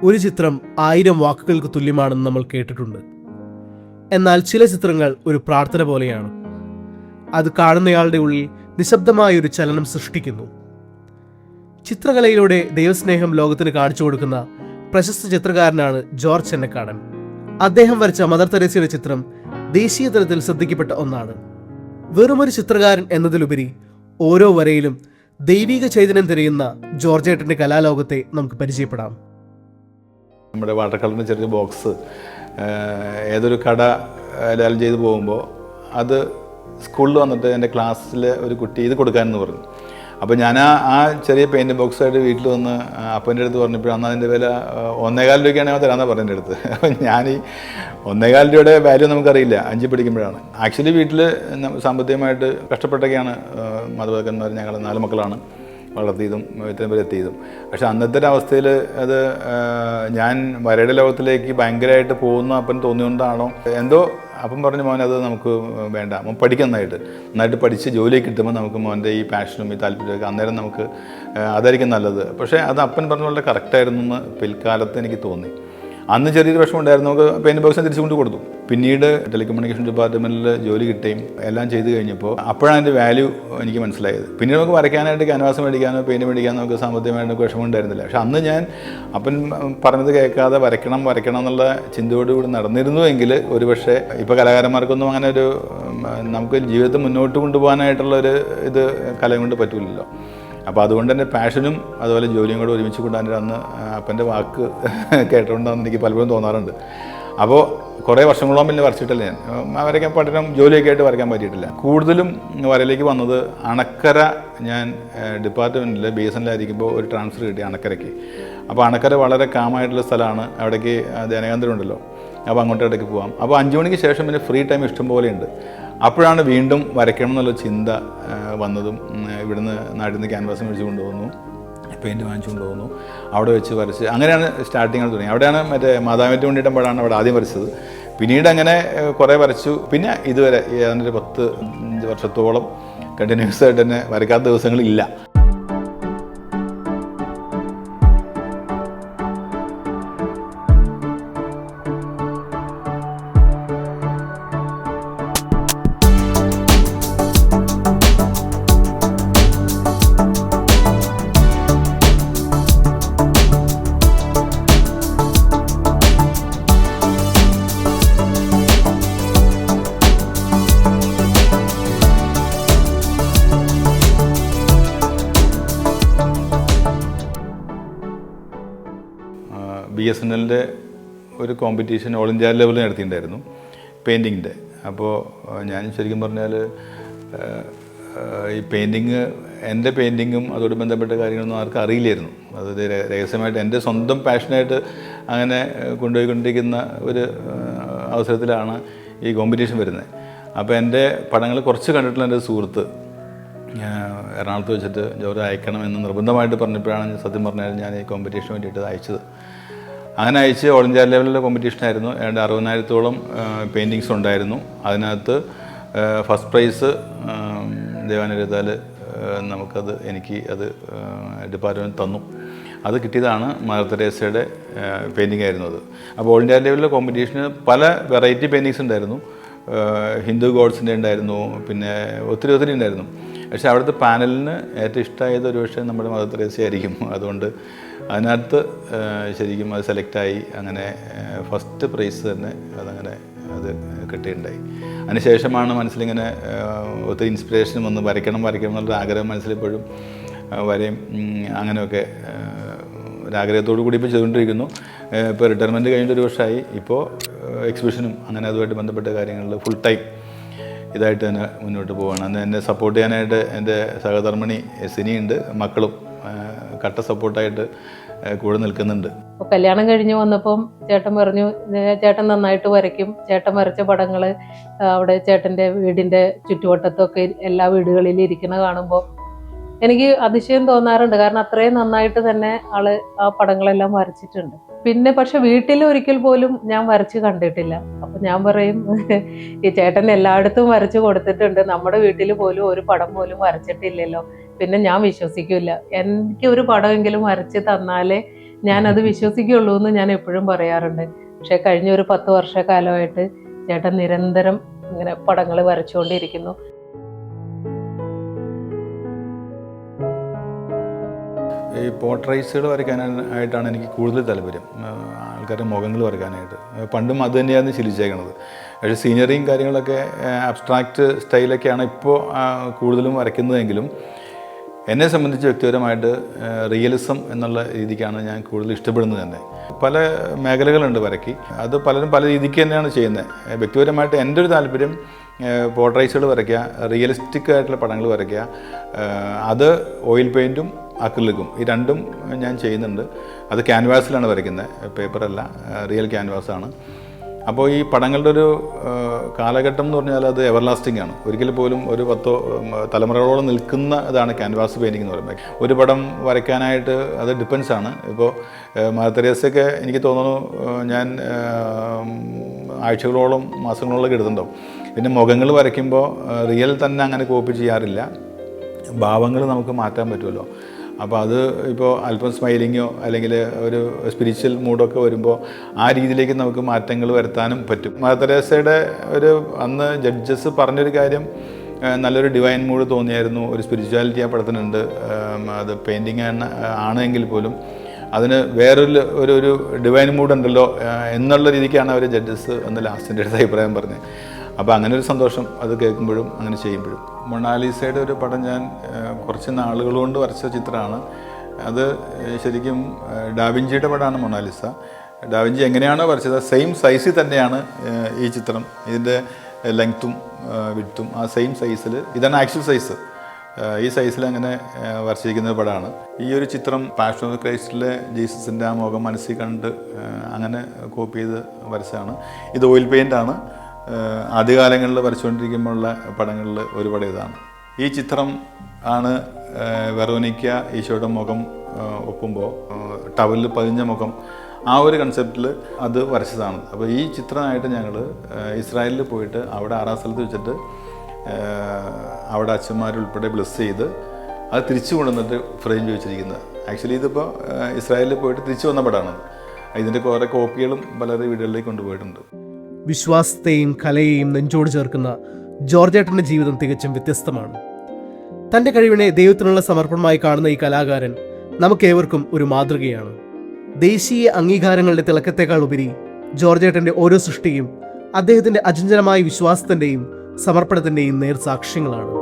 ഒരു ചിത്രം 1000 വാക്കുകൾക്ക് തുല്യമാണെന്ന് നമ്മൾ കേട്ടിട്ടുണ്ട്. എന്നാൽ ചില ചിത്രങ്ങൾ ഒരു പ്രാർത്ഥന പോലെയാണ്. അത് കാണുന്നയാളുടെ ഉള്ളിൽ നിശബ്ദമായ ഒരു ചലനം സൃഷ്ടിക്കുന്നു. ചിത്രകലയിലൂടെ ദൈവസ്നേഹം ലോകത്തിന് കാണിച്ചു കൊടുക്കുന്ന പ്രശസ്ത ചിത്രകാരനാണ് ജോർജ് ചെന്നക്കാടൻ. അദ്ദേഹം വരച്ച മദർ തെരേസയുടെ ചിത്രം ദേശീയ തലത്തിൽ ശ്രദ്ധിക്കപ്പെട്ട ഒന്നാണ്. വെറുമൊരു ചിത്രകാരൻ എന്നതിലുപരി ഓരോ വരയിലും ദൈവിക ചൈതന്യം തിരയുന്ന ജോർജേട്ടന്റെ കലാലോകത്തെ നമുക്ക് പരിചയപ്പെടാം. നമ്മുടെ വാട്ടർ കളറിൻ്റെ ചെറിയ ബോക്സ് ഏതൊരു കട ലാലം ചെയ്ത് പോകുമ്പോൾ അത് സ്കൂളിൽ വന്നിട്ട് എൻ്റെ ക്ലാസ്സിലെ ഒരു കുട്ടി ഇത് കൊടുക്കാമെന്ന് പറഞ്ഞു. അപ്പോൾ ഞാൻ ആ ചെറിയ പെയിൻറ് ബോക്സായിട്ട് വീട്ടിൽ വന്ന് അപ്പൻ്റെ അടുത്ത് പറഞ്ഞപ്പോഴാണ് അതിൻ്റെ വില 1.25 രൂപയ്ക്കാണ് ഞാൻ തരാമെന്നാണ് പറഞ്ഞ അടുത്ത്. അപ്പം ഞാൻ ഈ 1.25 രൂപയുടെ വാല്യൂ നമുക്കറിയില്ല, 5 പഠിക്കുമ്പോഴാണ്. ആക്ച്വലി വീട്ടിൽ സാമ്പത്തികമായിട്ട് കഷ്ടപ്പെട്ടൊക്കെയാണ് മാതാപിതാക്കന്മാർ, ഞങ്ങൾ 4 മക്കളാണ് വളർത്തിയതും ഇത്രയും പേര് എത്തിയതും. പക്ഷെ അന്നത്തെ ഒരു അവസ്ഥയിൽ അത് ഞാൻ വരയുടെ ലോകത്തിലേക്ക് ഭയങ്കരമായിട്ട് പോകുന്ന അപ്പൻ തോന്നിയോണ്ടാണോ എന്തോ അപ്പം പറഞ്ഞു, മോൻ അത് നമുക്ക് വേണ്ട, മോൻ പഠിക്കാൻ നന്നായിട്ട് പഠിച്ച് ജോലി കിട്ടുമ്പോൾ നമുക്ക് മോൻ്റെ ഈ പാഷനും ഈ താല്പര്യമൊക്കെ അന്നേരം നമുക്ക് അതായിരിക്കും നല്ലത്. പക്ഷേ അത് അപ്പൻ പറഞ്ഞ പോലെ കറക്റ്റായിരുന്നു എന്ന് പിൽക്കാലത്ത് എനിക്ക് തോന്നി. അന്ന് ചെറിയൊരു വിഷമം ഉണ്ടായിരുന്നു. നമുക്ക് പെയിൻറ് ബോക്സിനെ തിരിച്ചു കൊണ്ട് കൊടുത്തു. പിന്നീട് ടെലികമ്മ്യൂണിക്കേഷൻ ഡിപ്പാർട്ട്മെൻറ്റിൽ ജോലി കിട്ടുകയും എല്ലാം ചെയ്ത് കഴിഞ്ഞപ്പോൾ അപ്പോഴാണ് അതിൻ്റെ വാല്യൂ എനിക്ക് മനസ്സിലായത്. പിന്നീട് നമുക്ക് വരയ്ക്കാനായിട്ട് ക്യാൻവാസ് മേടിക്കാനോ പെയിൻറ്റ് മേടിക്കാനോ നമുക്ക് സാമ്പത്തികമായിട്ട് നമുക്ക് വിഷമം ഉണ്ടായിരുന്നില്ല. പക്ഷെ അന്ന് ഞാൻ അപ്പൻ പറഞ്ഞത് കേൾക്കാതെ വരയ്ക്കണം എന്നുള്ള ചിന്തയോടുകൂടി നടന്നിരുന്നുവെങ്കിൽ ഒരുപക്ഷെ ഇപ്പോൾ കലാകാരന്മാർക്കൊന്നും അങ്ങനെ ഒരു നമുക്ക് ജീവിതത്തെ മുന്നോട്ട് കൊണ്ടുപോകാനായിട്ടുള്ളൊരു ഇത് കല കൊണ്ട് പറ്റില്ലല്ലോ. അപ്പോൾ അതുകൊണ്ട് തന്നെ പാഷനും അതുപോലെ ജോലിയും കൂടെ ഒരുമിച്ച് കൊണ്ടുവന്നിട്ട് അന്ന് അപ്പൻ്റെ വാക്ക് കേട്ടുകൊണ്ടാണെന്ന് എനിക്ക് പലപ്പോഴും തോന്നാറുണ്ട്. അപ്പോൾ കുറേ വർഷങ്ങളോളം പിന്നെ വരച്ചിട്ടില്ല. ഞാൻ വരയ്ക്കാൻ പഠനം ജോലിയൊക്കെ ആയിട്ട് വരയ്ക്കാൻ പറ്റിയിട്ടില്ല. കൂടുതലും വരയിലേക്ക് വന്നത് അണക്കര, ഞാൻ ഡിപ്പാർട്ട്മെൻറ്റിൽ BSNL ആയിരിക്കുമ്പോൾ ഒരു ട്രാൻസ്ഫർ കിട്ടി അണക്കരയ്ക്ക്. അപ്പോൾ അണക്കര വളരെ കാമായിട്ടുള്ള സ്ഥലമാണ്. അവിടേക്ക് ധ്യാനകേന്ദ്രം ഉണ്ടല്ലോ, അപ്പോൾ അങ്ങോട്ട് ഇടയ്ക്ക് പോകാം. അപ്പോൾ 5 മണിക്ക് ശേഷം പിന്നെ ഫ്രീ ടൈം ഇഷ്ടം പോലെയുണ്ട്. അപ്പോഴാണ് വീണ്ടും വരയ്ക്കണം എന്നുള്ള ചിന്ത വന്നതും. ഇവിടുന്ന് നാട്ടിൽ നിന്ന് ക്യാൻവാസ് മേടിച്ച് കൊണ്ടുപോകുന്നു, പെയിൻറ്റ് വാങ്ങിച്ചു കൊണ്ടുപോകുന്നു, അവിടെ വെച്ച് വരച്ച് അങ്ങനെയാണ് സ്റ്റാർട്ടിങ് തുടങ്ങി. അവിടെയാണ് മറ്റേ മാതാവിൻ്റെ വേണ്ടിയിട്ടാണ് അവിടെ ആദ്യം വരച്ചത്. പിന്നീട് അങ്ങനെ കുറേ വരച്ചു. പിന്നെ ഇതുവരെ ഏതാണ്ട് 10 വർഷത്തോളം കണ്ടിന്യൂസ് ആയിട്ട് തന്നെ വരയ്ക്കാത്ത ദിവസങ്ങളില്ല. BSNLൻ്റെ ഒരു കോമ്പറ്റീഷൻ ഓൾ ഇന്ത്യ ലെവലിൽ നടത്തിയിട്ടുണ്ടായിരുന്നു പെയിൻറ്റിങ്ങിൻ്റെ. അപ്പോൾ ഞാൻ ശരിക്കും പറഞ്ഞാൽ ഈ പെയിൻറ്റിങ്, എൻ്റെ പെയിൻറ്റിങ്ങും അതോട് ബന്ധപ്പെട്ട കാര്യങ്ങളൊന്നും ആർക്കും അറിയില്ലായിരുന്നു. അത് രഹസ്യമായിട്ട് എൻ്റെ സ്വന്തം പാഷനായിട്ട് അങ്ങനെ കൊണ്ടുപോയിക്കൊണ്ടിരിക്കുന്ന ഒരു അവസരത്തിലാണ് ഈ കോമ്പറ്റീഷൻ വരുന്നത്. അപ്പോൾ എൻ്റെ പടങ്ങൾ കുറച്ച് കണ്ടിട്ടുള്ള എൻ്റെ സുഹൃത്ത് എറണാകുളത്ത് വെച്ചിട്ട് ജോലി അയക്കണമെന്ന് നിർബന്ധമായിട്ട് പറഞ്ഞപ്പോഴാണ് സത്യം പറഞ്ഞാൽ ഞാൻ ഈ കോമ്പറ്റീഷന് വേണ്ടിയിട്ട് അയച്ചത്. അങ്ങനെ അയച്ച് ഓൾ ഇന്ത്യ ലെവലിലെ കോമ്പറ്റീഷനായിരുന്നു. ഏതാണ്ട് 60,000-ഓളം പെയിൻറ്റിങ്സ് ഉണ്ടായിരുന്നു. അതിനകത്ത് ഫസ്റ്റ് പ്രൈസ് ദേവാനുഗ്രഹത്താൽ എനിക്ക് അത് ഡിപ്പാർട്ട്മെൻറ്റ് തന്നു. അത് കിട്ടിയതാണ് മദർ തെരേസയുടെ പെയിൻറ്റിംഗ് ആയിരുന്നു അത്. അപ്പോൾ ഓൾ ഇന്ത്യ ലെവലിലെ കോമ്പറ്റീഷന് പല വെറൈറ്റി പെയിൻറ്റിങ്സ് ഉണ്ടായിരുന്നു. ഹിന്ദു ഗോഡ്സിൻ്റെ ഉണ്ടായിരുന്നു, പിന്നെ ഒത്തിരി ഉണ്ടായിരുന്നു. പക്ഷേ അവിടുത്തെ പാനലിന് ഏറ്റവും ഇഷ്ടമായത് ഒരുപക്ഷെ നമ്മുടെ മദർ തെരേസ ആയിരിക്കും. അതുകൊണ്ട് അതിനകത്ത് ശരിക്കും അത് സെലക്റ്റായി. അങ്ങനെ ഫസ്റ്റ് പ്രൈസ് തന്നെ അത് കിട്ടിയിട്ടുണ്ടായി. അതിനുശേഷമാണ് മനസ്സിലിങ്ങനെ ഒത്തിരി ഇൻസ്പിറേഷൻ വന്ന് വരയ്ക്കണം എന്നുള്ള ആഗ്രഹം മനസ്സിലെപ്പോഴും വരെയും അങ്ങനെയൊക്കെ ഒരാഗ്രഹത്തോടു കൂടി ഇപ്പോൾ ചെയ്തുകൊണ്ടിരിക്കുന്നു. ഇപ്പോൾ റിട്ടയർമെൻറ്റ് കഴിഞ്ഞിട്ട് 1 വർഷമായി. ഇപ്പോൾ എക്സിബിഷനും അങ്ങനെ അതുമായിട്ട് ബന്ധപ്പെട്ട കാര്യങ്ങളിൽ ഫുൾ ടൈം ഇതായിട്ട് തന്നെ മുന്നോട്ട് പോവുകയാണ്. അന്ന് എന്നെ സപ്പോർട്ട് ചെയ്യാനായിട്ട് എൻ്റെ സഹധർമ്മിണി സിനിയുണ്ട്, മക്കളും കട്ട സപ്പോർട്ടായിട്ട് കൂടെ നിൽക്കുന്നുണ്ട്. അപ്പോൾ കല്യാണം കഴിഞ്ഞ് വന്നപ്പം ചേട്ടൻ പറഞ്ഞു, ചേട്ടൻ നന്നായിട്ട് വരയ്ക്കും. ചേട്ടൻ വരച്ച പടങ്ങൾ അവിടെ ചേട്ടൻ്റെ വീടിൻ്റെ ചുറ്റുവട്ടത്തൊക്കെ എല്ലാ വീടുകളിലും ഇരിക്കുന്ന കാണുമ്പോൾ എനിക്ക് അതിശയം തോന്നാറുണ്ട്. കാരണം അത്രയും നന്നായിട്ട് തന്നെ ആള് ആ പടങ്ങളെല്ലാം വരച്ചിട്ടുണ്ട്. പിന്നെ പക്ഷെ വീട്ടിൽ ഒരിക്കൽ പോലും ഞാൻ വരച്ച് കണ്ടിട്ടില്ല. അപ്പൊ ഞാൻ പറയും, ഈ ചേട്ടൻ എല്ലായിടത്തും വരച്ചു കൊടുത്തിട്ടുണ്ട്, നമ്മുടെ വീട്ടിൽ പോലും ഒരു പടം പോലും വരച്ചിട്ടില്ലല്ലോ. പിന്നെ ഞാൻ വിശ്വസിക്കില്ല. എനിക്ക് ഒരു പടമെങ്കിലും വരച്ച് തന്നാലേ ഞാനത് വിശ്വസിക്കുകയുള്ളൂ എന്ന് ഞാൻ എപ്പോഴും പറയാറുണ്ട്. പക്ഷെ കഴിഞ്ഞ ഒരു 10 വർഷക്കാലമായിട്ട് ചേട്ടൻ നിരന്തരം ഇങ്ങനെ പടങ്ങൾ വരച്ചുകൊണ്ടിരിക്കുന്നു. ഈ പോർട്രേറ്റ്സുകൾ വരയ്ക്കാനായിട്ടാണ് എനിക്ക് കൂടുതൽ താല്പര്യം, ആൾക്കാരുടെ മുഖങ്ങൾ വരയ്ക്കാനായിട്ട്. പണ്ടും അത് തന്നെയാണ് ശീലിച്ചേക്കണത്. പക്ഷേ സീനറിയും കാര്യങ്ങളൊക്കെ അബ്സ്ട്രാക്റ്റ് സ്റ്റൈലൊക്കെയാണ് ഇപ്പോൾ കൂടുതലും വരയ്ക്കുന്നതെങ്കിലും എന്നെ സംബന്ധിച്ച് വ്യക്തിപരമായിട്ട് റിയലിസം എന്നുള്ള രീതിക്കാണ് ഞാൻ കൂടുതൽ ഇഷ്ടപ്പെടുന്നത് തന്നെ. പല മേഖലകളുണ്ട് വരയ്ക്ക്, അത് പലരും പല രീതിക്ക് തന്നെയാണ് ചെയ്യുന്നത്. വ്യക്തിപരമായിട്ട് എൻ്റെ ഒരു താല്പര്യം പോർട്രേറ്റ്സുകൾ വരയ്ക്കുക, റിയലിസ്റ്റിക് ആയിട്ടുള്ള പടങ്ങൾ വരയ്ക്കുക, അത് ഓയിൽ പെയിൻറ്റും അക്രിലിക്കും ഈ രണ്ടും ഞാൻ ചെയ്യുന്നുണ്ട്. അത് ക്യാൻവാസിലാണ് വരയ്ക്കുന്നത്, പേപ്പറല്ല, റിയൽ ക്യാൻവാസാണ്. അപ്പോൾ ഈ പടങ്ങളുടെ ഒരു കാലഘട്ടം എന്ന് പറഞ്ഞാൽ അത് എവർലാസ്റ്റിംഗ് ആണ്. ഒരിക്കൽ പോലും ഒരു 10 തലമുറകളോളം നിൽക്കുന്ന ഇതാണ് ക്യാൻവാസ് പെയിൻറ്റിംഗ് എന്ന് പറയുമ്പോൾ. ഒരു പടം വരയ്ക്കാനായിട്ട് അത് ഡിപ്പെൻസ് ആണ്. ഇപ്പോൾ മദർ തെരേസയൊക്കെ എനിക്ക് തോന്നുന്നു ഞാൻ ആഴ്ചകളോളം മാസങ്ങളോളം എടുത്തിട്ടുണ്ടാവും. പിന്നെ മുഖങ്ങൾ വരയ്ക്കുമ്പോൾ റിയൽ തന്നെ അങ്ങനെ കോപ്പി ചെയ്യാറില്ല, ഭാവങ്ങൾ നമുക്ക് മാറ്റാൻ പറ്റുമല്ലോ. അപ്പോൾ അത് ഇപ്പോൾ അല്പം സ്മൈലിങ്ങോ അല്ലെങ്കിൽ ഒരു സ്പിരിച്വൽ മൂഡൊക്കെ വരുമ്പോൾ ആ രീതിയിലേക്ക് നമുക്ക് മാറ്റങ്ങൾ വരുത്താനും പറ്റും. മദർ തെരേസയുടെ ഒരു അന്ന് ജഡ്ജസ് പറഞ്ഞൊരു കാര്യം, നല്ലൊരു ഡിവൈൻ മൂഡ് തോന്നിയായിരുന്നു, ഒരു സ്പിരിച്വാലിറ്റി ആ പടത്തിനുണ്ട്. അത് പെയിൻറ്റിങ് ആണെങ്കിൽ പോലും അതിന് വേറൊരു ഒരു ഡിവൈൻ മൂഡ് ഉണ്ടല്ലോ എന്നുള്ള രീതിക്കാണ് അവർ ജഡ്ജസ് എന്ന് ലാസ്റ്റിൻ്റെ അടുത്ത് അഭിപ്രായം പറഞ്ഞത്. അപ്പോൾ അങ്ങനെ ഒരു സന്തോഷം അത് കേൾക്കുമ്പോഴും അങ്ങനെ ചെയ്യുമ്പോഴും. മൊണാലിസയുടെ ഒരു പടം ഞാൻ കുറച്ച് നാളുകൾ കൊണ്ട് വരച്ച ചിത്രമാണ്. അത് ശരിക്കും ഡാവിഞ്ചിയുടെ പടമാണ് മൊണാലിസ. ഡാവിഞ്ചി എങ്ങനെയാണോ വരച്ചത് സെയിം സൈസിൽ തന്നെയാണ് ഈ ചിത്രം. ഇതിൻ്റെ ലെങ്ത്തും വിഡ്ത്തും ആ സെയിം സൈസിൽ, ഇതാണ് ആക്ച്വൽ സൈസ്, ഈ സൈസിൽ അങ്ങനെ വരച്ചിരിക്കുന്ന പടമാണ്. ഈ ഒരു ചിത്രം പാഷൻ ഓഫ് ക്രൈസ്റ്റിലെ ജീസസിൻ്റെ ആ മുഖം മനസ്സിൽ കണ്ട് അങ്ങനെ കോപ്പി ചെയ്ത് വരച്ചതാണ്. ഇത് ഓയിൽ പെയിൻ്റാണ്. ആദ്യകാലങ്ങളിൽ വരച്ചുകൊണ്ടിരിക്കുമ്പോഴുള്ള പടങ്ങളിൽ ഒരു പടം ഇതാണ്. ഈ ചിത്രം ആണ് വെറോനിക്ക ഈശോയുടെ മുഖം ഒപ്പുമ്പോൾ ടവലിൽ പതിഞ്ഞ മുഖം, ആ ഒരു കൺസെപ്റ്റിൽ അത് വരച്ചതാണ്. അപ്പോൾ ഈ ചിത്രമായിട്ട് ഞങ്ങൾ ഇസ്രായേലിൽ പോയിട്ട് അവിടെ 6ാം സ്ഥലത്ത് വെച്ചിട്ട് അവിടെ അച്ഛന്മാരുൾപ്പെടെ ബ്ലെസ് ചെയ്ത് അത് തിരിച്ചു കൊണ്ടുവന്നിട്ട് ഫ്രെയിം ചോദിച്ചിരിക്കുന്നത്. ആക്ച്വലി ഇതിപ്പോൾ ഇസ്രായേലിൽ പോയിട്ട് തിരിച്ചു വന്ന പടമാണ്. ഇതിൻ്റെ കുറേ കോപ്പികളും പലരുടെ വീടുകളിലേക്ക് കൊണ്ടുപോയിട്ടുണ്ട്. വിശ്വാസത്തെയും കലയെയും നെഞ്ചോട് ചേർക്കുന്ന ജോർജേട്ടൻ്റെ ജീവിതം തികച്ചും വ്യത്യസ്തമാണ്. തൻ്റെ കഴിവിനെ ദൈവത്തിനുള്ള സമർപ്പണമായി കാണുന്ന ഈ കലാകാരൻ നമുക്കേവർക്കും ഒരു മാതൃകയാണ്. ദേശീയ അംഗീകാരങ്ങളുടെ തിളക്കത്തേക്കാൾ ഉപരി ജോർജേട്ടൻ്റെ ഓരോ സൃഷ്ടിയും അദ്ദേഹത്തിൻ്റെ അചഞ്ചലമായ വിശ്വാസത്തിൻ്റെയും സമർപ്പണത്തിൻ്റെയും നേർസാക്ഷ്യങ്ങളാണ്.